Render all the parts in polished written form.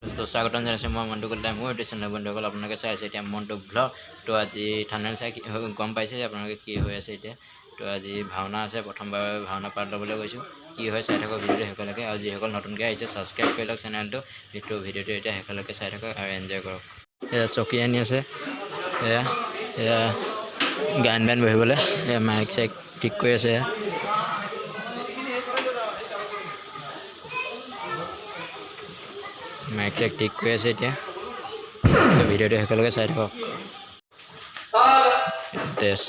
তো স্বাগতম জানাইছোঁ মই মণ্টু কলিতাই মোৰ ইউটিউব চেনেল বন্ধুসকল আপোনালোকে চাই আছে এতিয়া মণ্টু ব্লগ তো আজি থানেল চাই গম পাইছে যে আপোনালোকে কি হৈ আছে এতিয়া তো আজি ভাওনা আছে প্ৰথমবাৰ ভাওনা পাৰ্ট ল'বলৈ গৈছোঁ কি হয় চাই থাকক ভিডিঅ'টো শেষলৈকে আৰু যিসকল নতুনকৈ আহিছে ছাবস্ক্ৰাইব কৰি লওক চেনেলটো ভিডিঅ'টো এতিয়া শেষলৈকে চাই থাকক আৰু এনজয় কৰক এয়া চকী আনি আছে এয়া এয়া গান বান বহিবলৈ এয়া মাইক চাইক ঠিক কৰি আছে মাইক চেক ঠিক কৰি আছে এতিয়া ভিডিঅ'টো শেষলৈকে চাই থাকক তেজ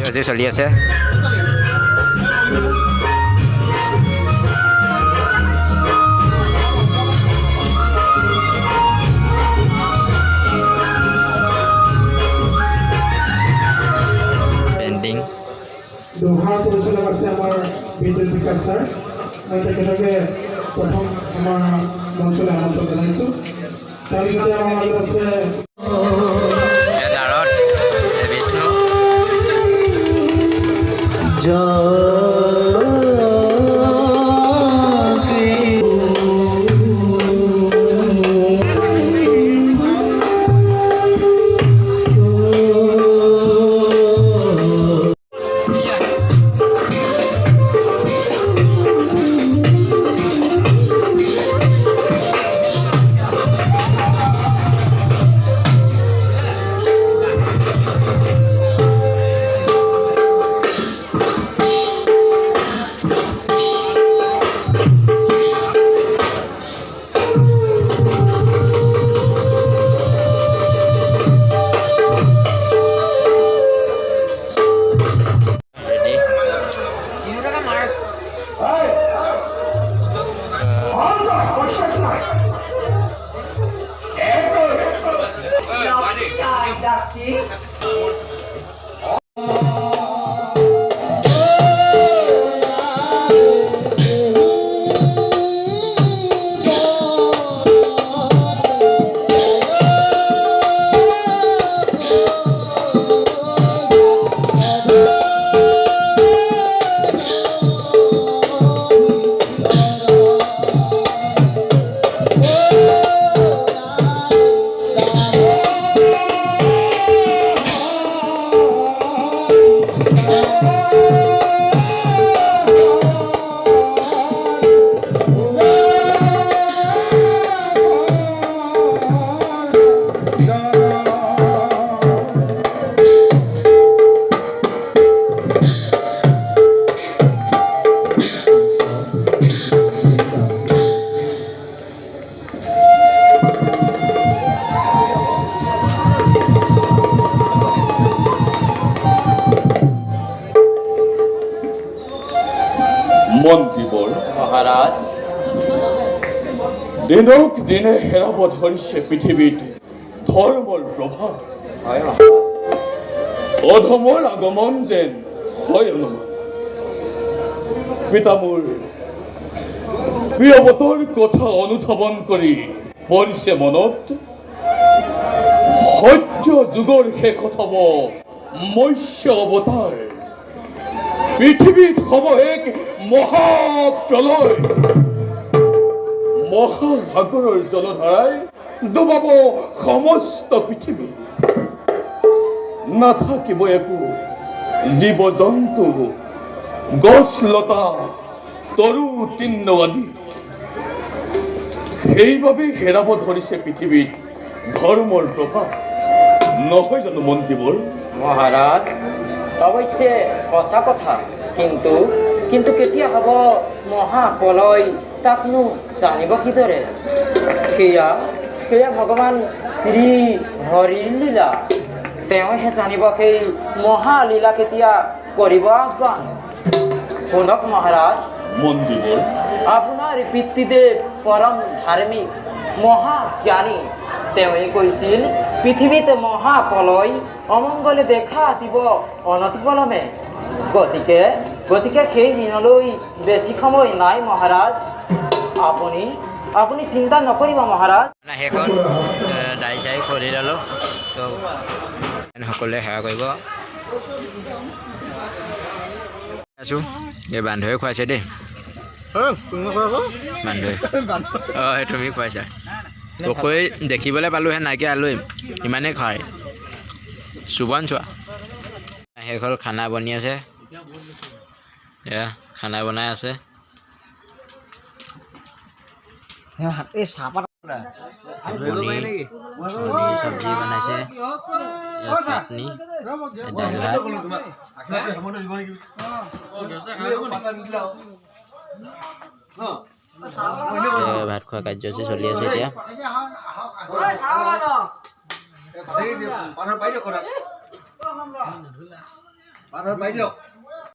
আজি চলি আছে পেইণ্টিং দোহাৰ পৰিচালক আছে আমাৰ বিদ্যুৎ বিকাশ ছাৰ মই তেখেতকে প্ৰথম আমাৰ মঞ্চলৈ আমন্ত্ৰণ জনাইছোঁ তাৰপিছতে আমাৰ মাজত আছে বিষ্ণু মন্ত্ৰীবৰ মহাৰাজ দিনক দিনে হেৰাব ধৰিছে পৃথিৱীত ধৰ্মৰ প্ৰভাৱ হয় মহাৰাজ অধমৰ আগমন যেন হয় অনুমান পিতা মোৰ প্ৰিয়ৱতৰ কথা অনুধাৱন কৰি পৰিছে মনত সত্য যুগৰ শেষত হ'ব মৎস্য অৱতাৰ পৃথিৱীত হ'ব এক মহাপ্ৰলয় মহাসাগৰৰ জলধাৰাই ডুবাব সমস্ত পৃথিৱী নাথাকিব একো জীৱ জন্তু গছ লতা তৰু তৃণ আদি সেইবাবে হেৰাব ধৰিছে পৃথিৱীত ধৰ্মৰ প্ৰভাৱ নহয় জানো মন্ত্ৰীবোৰ মহাৰাজ অৱশ্যে সঁচা কথা কিন্তু কেতিয়া হ'ব মহাপ্ৰলয় তাকনো জানিব কিদৰে সেয়া ভগৱান শ্ৰী হৰিৰ লীলা তেওঁহে জানিব সেই মহালীলা কেতিয়া কৰিব আহ্বান শুনক মহাৰাজ মন্ত্ৰীবোৰ আপোনাৰ পিতৃদেৱ পৰম ধাৰ্মিক মহাজ্ঞানী তেওঁৱে কৈছিল পৃথিৱীত মহাপ্ৰলয় অমংগলে দেখা দিব অনতিপলমে গতিকে সেই দিনলৈ বেছি সময় নাই মহাৰাজ আপুনি চিন্তা নকৰিব মহাৰাজ সেইখন দাই চাই খুলি ল'লোঁ তো সকলোৱে সেৱা কৰিব আছোঁ এই বান্ধৱে খুৱাইছে দেই বান্ধৱে অঁ সেই তুমি খুৱাইছা গগৈ দেখিবলৈ পালোঁহে নাইকিয়া আলুৱে ইমানেই খায় চুবন চোৱা সেইখন খানা বনি আছে এয়া খানা বনাই আছে চব্জি বনাইছে চাটনি দাইল ভাত ভাত খোৱা কাৰ্যসূচী চলি আছে এতিয়া